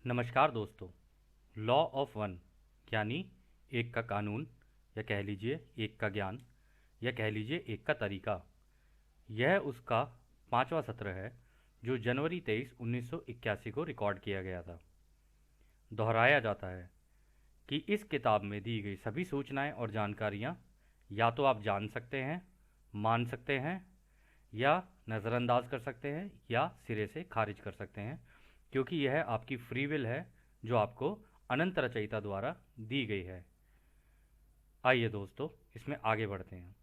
नमस्कार दोस्तों। Law of one यानी एक का कानून, या कह लीजिए एक का ज्ञान, या कह लीजिए एक का तरीका, यह उसका 5वां सत्र है जो जनवरी 23, 1981 को रिकॉर्ड किया गया था। दोहराया जाता है कि इस किताब में दी गई सभी सूचनाएं और जानकारियां या तो आप जान सकते हैं, मान सकते हैं, या नज़रअंदाज कर सकते हैं, या सिरे से खारिज कर सकते हैं, क्योंकि यह आपकी फ्री विल है जो आपको अनंत रचयिता द्वारा दी गई है। आइए दोस्तों, इसमें आगे बढ़ते हैं।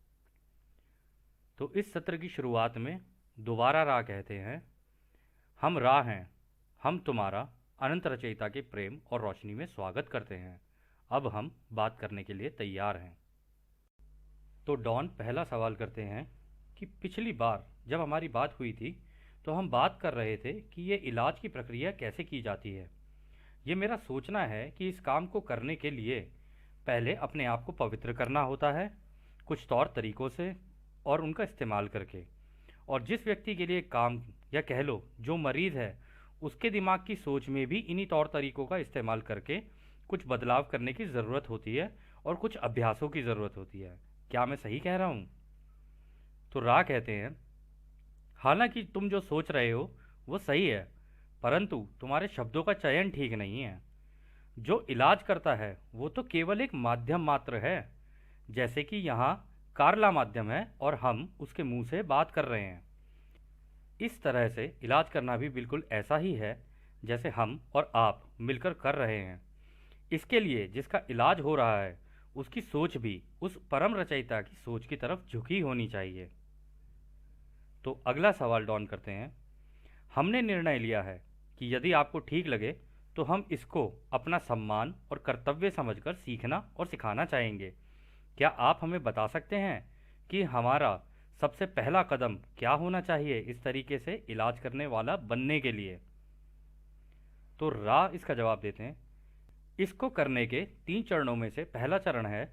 तो इस सत्र की शुरुआत में दोबारा रा कहते हैं, हम रा हैं, हम तुम्हारा अनंत रचयिता के प्रेम और रोशनी में स्वागत करते हैं। अब हम बात करने के लिए तैयार हैं। तो डॉन पहला सवाल करते हैं कि पिछली बार जब हमारी बात हुई थी तो हम बात कर रहे थे कि ये इलाज की प्रक्रिया कैसे की जाती है। ये मेरा सोचना है कि इस काम को करने के लिए पहले अपने आप को पवित्र करना होता है, कुछ तौर तरीकों से और उनका इस्तेमाल करके। और जिस व्यक्ति के लिए काम, या कह लो जो मरीज़ है, उसके दिमाग की सोच में भी इन्हीं तौर तरीकों का इस्तेमाल करके कुछ बदलाव करने की ज़रूरत होती है और कुछ अभ्यासों की ज़रूरत होती है। क्या मैं सही कह रहा हूँ? तो रा कहते हैं, हालांकि तुम जो सोच रहे हो वो सही है, परंतु तुम्हारे शब्दों का चयन ठीक नहीं है। जो इलाज करता है वो तो केवल एक माध्यम मात्र है, जैसे कि यहाँ कारला माध्यम है और हम उसके मुंह से बात कर रहे हैं। इस तरह से इलाज करना भी बिल्कुल ऐसा ही है जैसे हम और आप मिलकर कर रहे हैं। इसके लिए जिसका इलाज हो रहा है उसकी सोच भी उस परम रचयिता की सोच की तरफ झुकी होनी चाहिए। तो अगला सवाल डॉन करते हैं, हमने निर्णय लिया है कि यदि आपको ठीक लगे तो हम इसको अपना सम्मान और कर्तव्य समझकर सीखना और सिखाना चाहेंगे। क्या आप हमें बता सकते हैं कि हमारा सबसे पहला कदम क्या होना चाहिए इस तरीके से इलाज करने वाला बनने के लिए? तो रा इसका जवाब देते हैं, इसको करने के 3 चरणों में से पहला चरण है,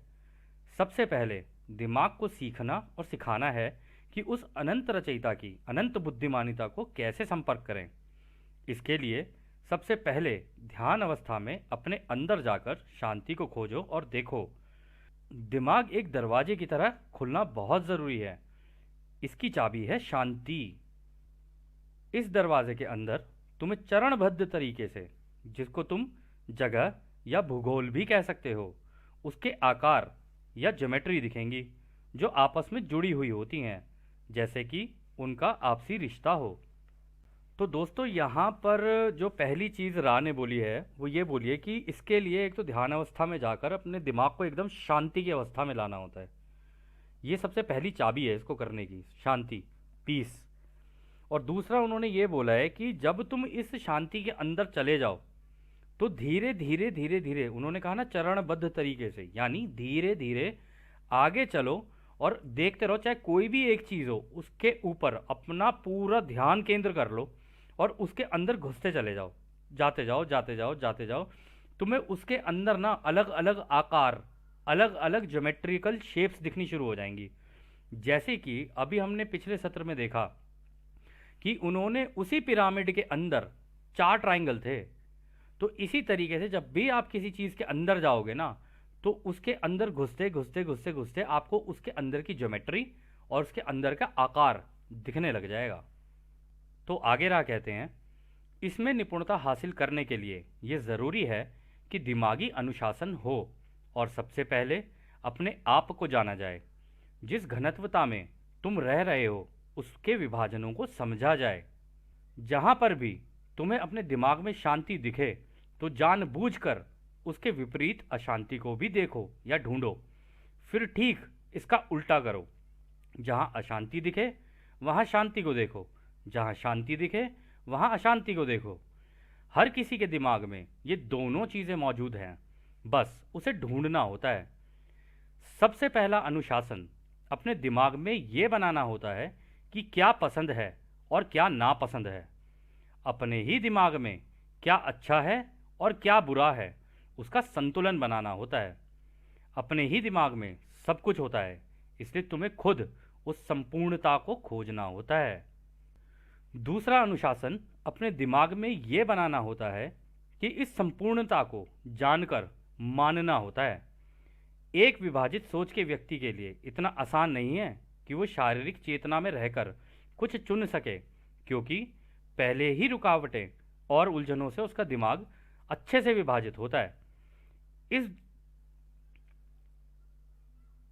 सबसे पहले दिमाग को सीखना और सिखाना है कि उस अनंत रचयिता की अनंत बुद्धिमानिता को कैसे संपर्क करें। इसके लिए सबसे पहले ध्यान अवस्था में अपने अंदर जाकर शांति को खोजो और देखो। दिमाग एक दरवाजे की तरह खुलना बहुत ज़रूरी है। इसकी चाबी है शांति। इस दरवाजे के अंदर तुम्हें चरणबद्ध तरीके से, जिसको तुम जगह या भूगोल भी कह सकते हो, उसके आकार या ज्योमेट्री दिखेंगी जो आपस में जुड़ी हुई होती हैं, जैसे कि उनका आपसी रिश्ता हो। तो दोस्तों, यहाँ पर जो पहली चीज़ रा ने बोली है वो ये बोली है कि इसके लिए एक तो ध्यान अवस्था में जाकर अपने दिमाग को एकदम शांति की अवस्था में लाना होता है। ये सबसे पहली चाबी है इसको करने की, शांति, पीस। और दूसरा उन्होंने ये बोला है कि जब तुम इस शांति के अंदर चले जाओ तो धीरे धीरे धीरे धीरे, उन्होंने कहा ना चरणबद्ध तरीके से, यानी धीरे धीरे आगे चलो और देखते रहो। चाहे कोई भी एक चीज़ हो उसके ऊपर अपना पूरा ध्यान केंद्र कर लो और उसके अंदर घुसते चले जाओ, जाते जाओ जाते जाओ जाते जाओ। तुम्हें उसके अंदर ना अलग अलग आकार, अलग अलग ज्योमेट्रिकल शेप्स दिखनी शुरू हो जाएंगी। जैसे कि अभी हमने पिछले सत्र में देखा कि उन्होंने उसी पिरामिड के अंदर 4 ट्राइंगल थे। तो इसी तरीके से जब भी आप किसी चीज़ के अंदर जाओगे ना, तो उसके अंदर घुसते घुसते घुसते घुसते आपको उसके अंदर की ज्योमेट्री और उसके अंदर का आकार दिखने लग जाएगा। तो आगे रहा कहते हैं, इसमें निपुणता हासिल करने के लिए ये ज़रूरी है कि दिमागी अनुशासन हो और सबसे पहले अपने आप को जाना जाए। जिस घनत्वता में तुम रह रहे हो उसके विभाजनों को समझा जाए। जहाँ पर भी तुम्हें अपने दिमाग में शांति दिखे तो जानबूझकर उसके विपरीत अशांति को भी देखो या ढूंढो। फिर ठीक इसका उल्टा करो। जहाँ अशांति दिखे वहाँ शांति को देखो, जहाँ शांति दिखे वहाँ अशांति को देखो। हर किसी के दिमाग में ये दोनों चीज़ें मौजूद हैं, बस उसे ढूंढना होता है। सबसे पहला अनुशासन अपने दिमाग में ये बनाना होता है कि क्या पसंद है और क्या नापसंद है। अपने ही दिमाग में क्या अच्छा है और क्या बुरा है उसका संतुलन बनाना होता है। अपने ही दिमाग में सब कुछ होता है, इसलिए तुम्हें खुद उस संपूर्णता को खोजना होता है। दूसरा अनुशासन अपने दिमाग में ये बनाना होता है कि इस संपूर्णता को जानकर मानना होता है। एक विभाजित सोच के व्यक्ति के लिए इतना आसान नहीं है कि वो शारीरिक चेतना में रहकर कुछ चुन सके, क्योंकि पहले ही रुकावटें और उलझनों से उसका दिमाग अच्छे से विभाजित होता है। इस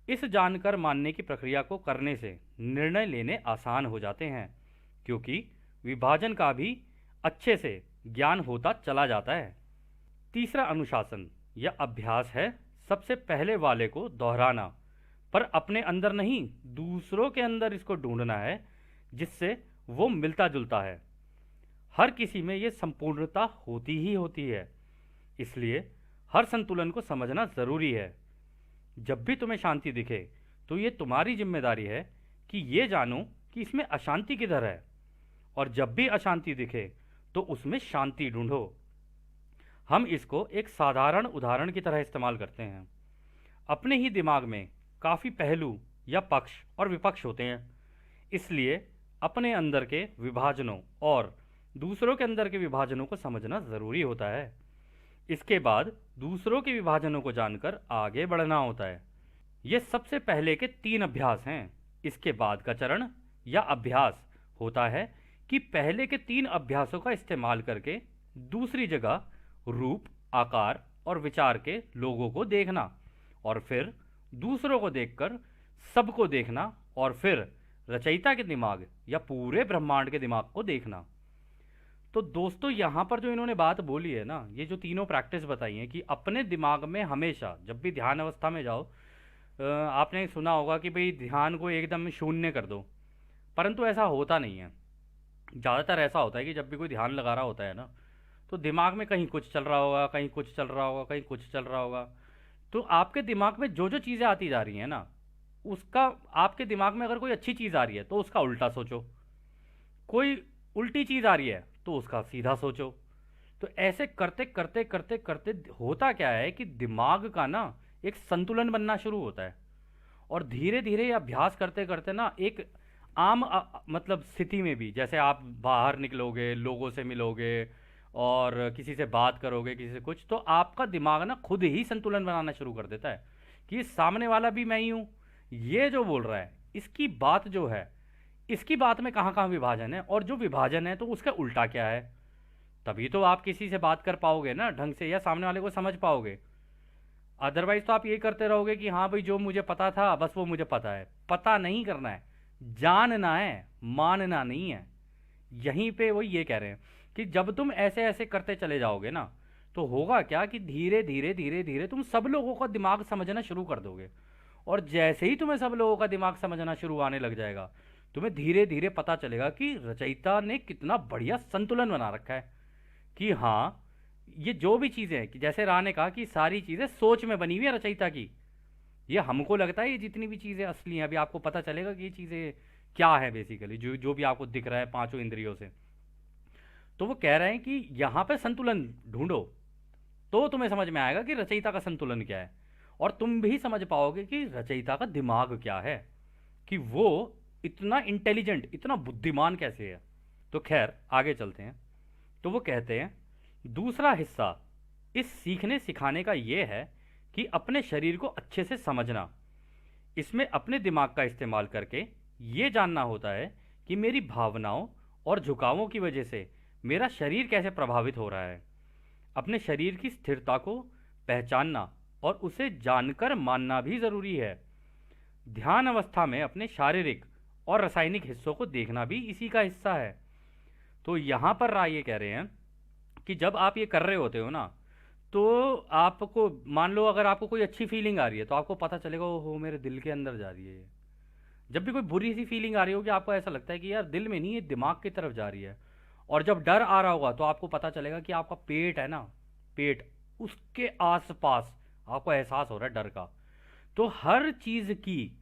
इस जानकर मानने की प्रक्रिया को करने से निर्णय लेने आसान हो जाते हैं, क्योंकि विभाजन का भी अच्छे से ज्ञान होता चला जाता है। तीसरा अनुशासन या अभ्यास है सबसे पहले वाले को दोहराना, पर अपने अंदर नहीं, दूसरों के अंदर इसको ढूंढना है जिससे वो मिलता जुलता है। हर किसी में ये संपूर्णता होती ही होती है, इसलिए हर संतुलन को समझना जरूरी है। जब भी तुम्हें शांति दिखे तो ये तुम्हारी जिम्मेदारी है कि ये जानो कि इसमें अशांति किधर है, और जब भी अशांति दिखे तो उसमें शांति ढूंढो। हम इसको एक साधारण उदाहरण की तरह इस्तेमाल करते हैं। अपने ही दिमाग में काफ़ी पहलू या पक्ष और विपक्ष होते हैं, इसलिए अपने अंदर के विभाजनों और दूसरों के अंदर के विभाजनों को समझना ज़रूरी होता है। इसके बाद दूसरों के विभाजनों को जानकर आगे बढ़ना होता है। ये सबसे पहले के 3 अभ्यास हैं। इसके बाद का चरण या अभ्यास होता है कि पहले के 3 अभ्यासों का इस्तेमाल करके दूसरी जगह रूप, आकार और विचार के लोगों को देखना, और फिर दूसरों को देखकर सबको देखना, और फिर रचयिता के दिमाग या पूरे ब्रह्मांड के दिमाग को देखना। तो दोस्तों, यहाँ पर जो इन्होंने बात बोली है ना, ये जो तीनों प्रैक्टिस बताई हैं कि अपने दिमाग में हमेशा जब भी ध्यान अवस्था में जाओ, आपने सुना होगा कि भाई ध्यान को एकदम शून्य कर दो, परंतु ऐसा होता नहीं है। ज़्यादातर ऐसा होता है कि जब भी कोई ध्यान लगा रहा होता है ना, तो दिमाग में कहीं कुछ चल रहा होगा, कहीं कुछ चल रहा होगा, कहीं कुछ चल रहा होगा। तो आपके दिमाग में जो जो चीज़ें आती जा रही हैं ना, उसका आपके दिमाग में अगर कोई अच्छी चीज़ आ रही है तो उसका उल्टा सोचो, कोई उल्टी चीज़ आ रही है तो उसका सीधा सोचो। तो ऐसे करते करते करते करते होता क्या है कि दिमाग का ना एक संतुलन बनना शुरू होता है, और धीरे धीरे ये अभ्यास करते करते ना एक आम मतलब स्थिति में भी, जैसे आप बाहर निकलोगे, लोगों से मिलोगे और किसी से बात करोगे, किसी से कुछ, तो आपका दिमाग ना खुद ही संतुलन बनाना शुरू कर देता है कि सामने वाला भी मैं ही हूँ, ये जो बोल रहा है इसकी बात जो है, इसकी बात में कहाँ कहाँ विभाजन है, और जो विभाजन है तो उसका उल्टा क्या है। तभी तो आप किसी से बात कर पाओगे ना ढंग से, या सामने वाले को समझ पाओगे। अदरवाइज तो आप ये करते रहोगे कि हाँ भाई जो मुझे पता था बस वो मुझे पता है। पता नहीं करना है, जानना है, मानना नहीं है। यहीं पे वो ये कह रहे हैं कि जब तुम ऐसे ऐसे करते चले जाओगे ना, तो होगा क्या कि धीरे धीरे धीरे धीरे तुम सब लोगों का दिमाग समझना शुरू कर दोगे, और जैसे ही तुम्हें सब लोगों का दिमाग समझना शुरू आने लग जाएगा, तुम्हें धीरे धीरे पता चलेगा कि रचयिता ने कितना बढ़िया संतुलन बना रखा है। कि हाँ, ये जो भी चीज़ें हैं, कि जैसे राह ने कहा कि सारी चीज़ें सोच में बनी हुई है रचयिता की। ये हमको लगता है ये जितनी भी चीज़ें असली हैं, अभी आपको पता चलेगा कि ये चीज़ें क्या है बेसिकली, जो जो भी आपको दिख रहा है पांचों इंद्रियों से। तो वो कह रहे हैं कि यहाँ पे संतुलन ढूंढो, तो तुम्हें समझ में आएगा कि रचयिता का संतुलन क्या है, और तुम भी समझ पाओगे कि रचयिता का दिमाग क्या है, कि वो इतना इंटेलिजेंट, इतना बुद्धिमान कैसे है। तो खैर आगे चलते हैं। तो वो कहते हैं दूसरा हिस्सा इस सीखने सिखाने का ये है कि अपने शरीर को अच्छे से समझना। इसमें अपने दिमाग का इस्तेमाल करके ये जानना होता है कि मेरी भावनाओं और झुकावों की वजह से मेरा शरीर कैसे प्रभावित हो रहा है। अपने शरीर की स्थिरता को पहचानना और उसे जानकर मानना भी ज़रूरी है। ध्यान अवस्था में अपने शारीरिक और रासायनिक हिस्सों को देखना भी इसी का हिस्सा है। तो यहाँ पर राय ये कह रहे हैं कि जब आप ये कर रहे होते हो ना, तो आपको मान लो अगर आपको कोई अच्छी फीलिंग आ रही है तो आपको पता चलेगा ओहो मेरे दिल के अंदर जा रही है ये। जब भी कोई बुरी सी फीलिंग आ रही होगी आपको ऐसा लगता है कि यार दिल में नहीं, ये दिमाग की तरफ जा रही है। और जब डर आ रहा होगा तो आपको पता चलेगा कि आपका पेट है ना, पेट, उसके आसपास आपको एहसास हो रहा है डर का। तो हर चीज़ की,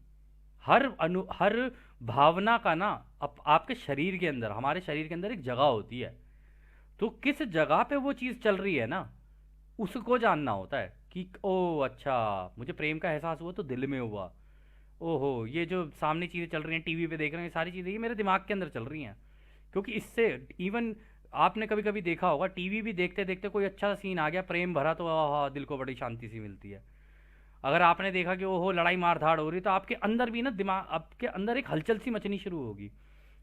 हर भावना का ना आपके शरीर के अंदर, हमारे शरीर के अंदर एक जगह होती है। तो किस जगह पे वो चीज़ चल रही है ना, उसको जानना होता है कि ओ अच्छा, मुझे प्रेम का एहसास हुआ तो दिल में हुआ। ओहो, ये जो सामने चीज़ें चल रही हैं, टीवी पे देख रहे हैं, सारी चीज़ें ये मेरे दिमाग के अंदर चल रही हैं। क्योंकि इससे इवन आपने कभी कभी देखा होगा, टीवी भी देखते देखते कोई अच्छा सा सीन आ गया प्रेम भरा, तो आहा दिल को बड़ी शांति सी मिलती है। अगर आपने देखा कि ओहो लड़ाई मार धाड़ हो रही, तो आपके अंदर भी ना, दिमाग आपके अंदर एक हलचल सी मचनी शुरू होगी।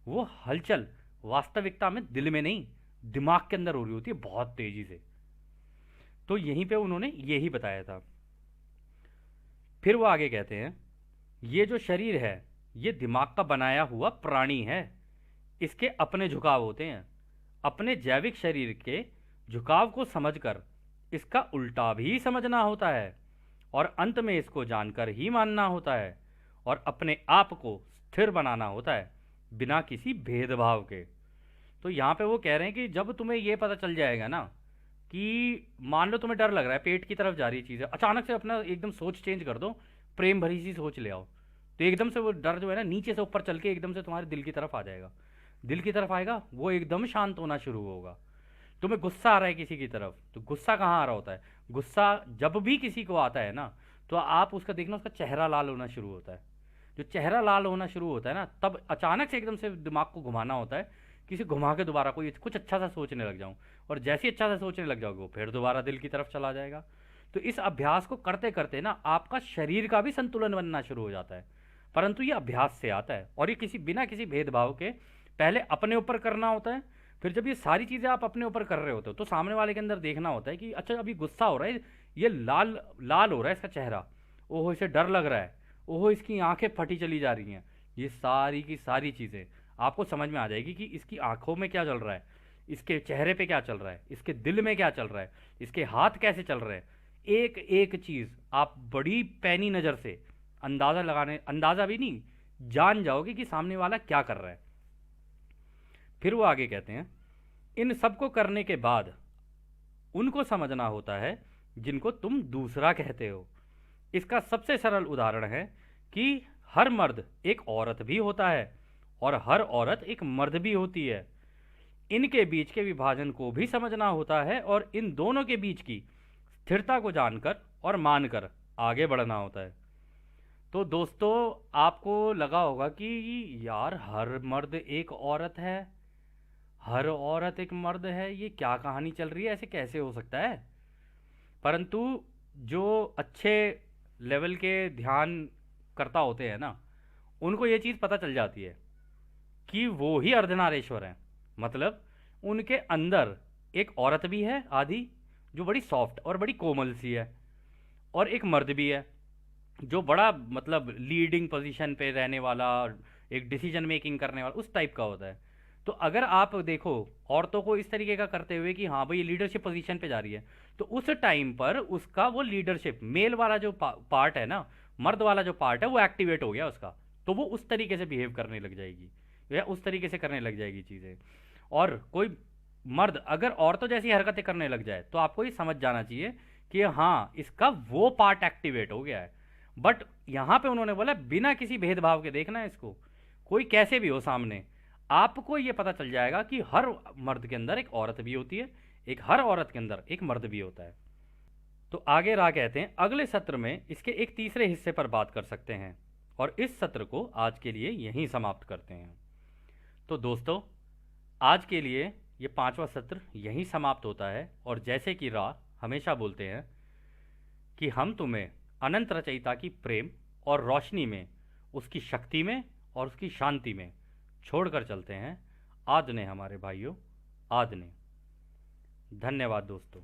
वो हलचल वास्तविकता में दिल में नहीं, दिमाग के अंदर हो रही होती है बहुत तेजी से। तो यहीं पे उन्होंने यही बताया था। फिर वो आगे कहते हैं, ये जो शरीर है ये दिमाग का बनाया हुआ प्राणी है। इसके अपने झुकाव होते हैं। अपने जैविक शरीर के झुकाव को समझकर इसका उल्टा भी समझना होता है, और अंत में इसको जानकर ही मानना होता है, और अपने आप को स्थिर बनाना होता है बिना किसी भेदभाव के। तो यहाँ पे वो कह रहे हैं कि जब तुम्हें ये पता चल जाएगा ना कि मान लो तुम्हें डर लग रहा है, पेट की तरफ जा रही चीज़ है, अचानक से अपना एकदम सोच चेंज कर दो, प्रेम भरी सी सोच ले आओ, तो एकदम से वो डर जो है ना नीचे से ऊपर चल के एकदम से तुम्हारे दिल की तरफ आ जाएगा। दिल की तरफ आएगा, वो एकदम शांत होना शुरू होगा। तुम्हें गुस्सा आ रहा है किसी की तरफ, तो गुस्सा कहाँ आ रहा होता है? गुस्सा जब भी किसी को आता है ना, तो आप उसका देखना, उसका चेहरा लाल होना शुरू होता है। जो चेहरा लाल होना शुरू होता है ना, तब अचानक से एकदम से दिमाग को घुमाना होता है, किसी घुमा के दोबारा कोई कुछ अच्छा सा सोचने लग जाऊं, और जैसे ही अच्छा सा सोचने लग जाओगे वो फिर दोबारा दिल की तरफ चला जाएगा। तो इस अभ्यास को करते करते ना आपका शरीर का भी संतुलन बनना शुरू हो जाता है। परंतु ये अभ्यास से आता है, और ये किसी बिना किसी भेदभाव के पहले अपने ऊपर करना होता है। फिर जब ये सारी चीज़ें आप अपने ऊपर कर रहे होते हो, तो सामने वाले के अंदर देखना होता है कि अच्छा अभी गुस्सा हो रहा है, ये लाल लाल हो रहा है इसका चेहरा, ओहो इसे डर लग रहा है, ओहो इसकी आंखें फटी चली जा रही हैं। ये सारी की सारी चीज़ें आपको समझ में आ जाएगी कि इसकी आंखों में क्या चल रहा है, इसके चेहरे पे क्या चल रहा है, इसके दिल में क्या चल रहा है, इसके हाथ कैसे चल रहे हैं। एक एक चीज़ आप बड़ी पैनी नज़र से अंदाज़ा भी नहीं, जान जाओगे कि सामने वाला क्या कर रहा है। फिर वो आगे कहते हैं, इन सबको करने के बाद उनको समझना होता है जिनको तुम दूसरा कहते हो। इसका सबसे सरल उदाहरण है कि हर मर्द एक औरत भी होता है, और हर औरत एक मर्द भी होती है। इनके बीच के विभाजन को भी समझना होता है, और इन दोनों के बीच की स्थिरता को जानकर और मानकर आगे बढ़ना होता है। तो दोस्तों, आपको लगा होगा कि यार हर मर्द एक औरत है, हर औरत एक मर्द है, ये क्या कहानी चल रही है, ऐसे कैसे हो सकता है? परंतु जो अच्छे लेवल के ध्यान करता होते हैं ना, उनको ये चीज़ पता चल जाती है कि वो ही अर्धनारीश्वर हैं। मतलब उनके अंदर एक औरत भी है आधी, जो बड़ी सॉफ्ट और बड़ी कोमल सी है, और एक मर्द भी है जो बड़ा मतलब लीडिंग पोजीशन पे रहने वाला, एक डिसीजन मेकिंग करने वाला उस टाइप का होता है। तो अगर आप देखो औरतों को इस तरीके का करते हुए कि हाँ भाई ये लीडरशिप पोजीशन पे जा रही है, तो उस टाइम पर उसका वो लीडरशिप मेल वाला जो पार्ट है ना, मर्द वाला जो पार्ट है वो एक्टिवेट हो गया उसका, तो वो उस तरीके से बिहेव करने लग जाएगी, या उस तरीके से करने लग जाएगी चीज़ें। और कोई मर्द अगर औरतों जैसी हरकतें करने लग जाए, तो आपको ये समझ जाना चाहिए कि हाँ इसका वो पार्ट एक्टिवेट हो गया है। बट यहाँ पे उन्होंने बोला बिना किसी भेदभाव के देखना है इसको, कोई कैसे भी हो सामने, आपको ये पता चल जाएगा कि हर मर्द के अंदर एक औरत भी होती है, एक हर औरत के अंदर एक मर्द भी होता है। तो आगे राह कहते हैं, अगले सत्र में इसके एक तीसरे हिस्से पर बात कर सकते हैं, और इस सत्र को आज के लिए यहीं समाप्त करते हैं। तो दोस्तों, आज के लिए ये 5वां सत्र यहीं समाप्त होता है, और जैसे कि राह हमेशा बोलते हैं कि हम तुम्हें अनंत रचयिता की प्रेम और रोशनी में, उसकी शक्ति में और उसकी शांति में छोड़कर चलते हैं। आद ने हमारे भाइयों, आद ने। धन्यवाद दोस्तों।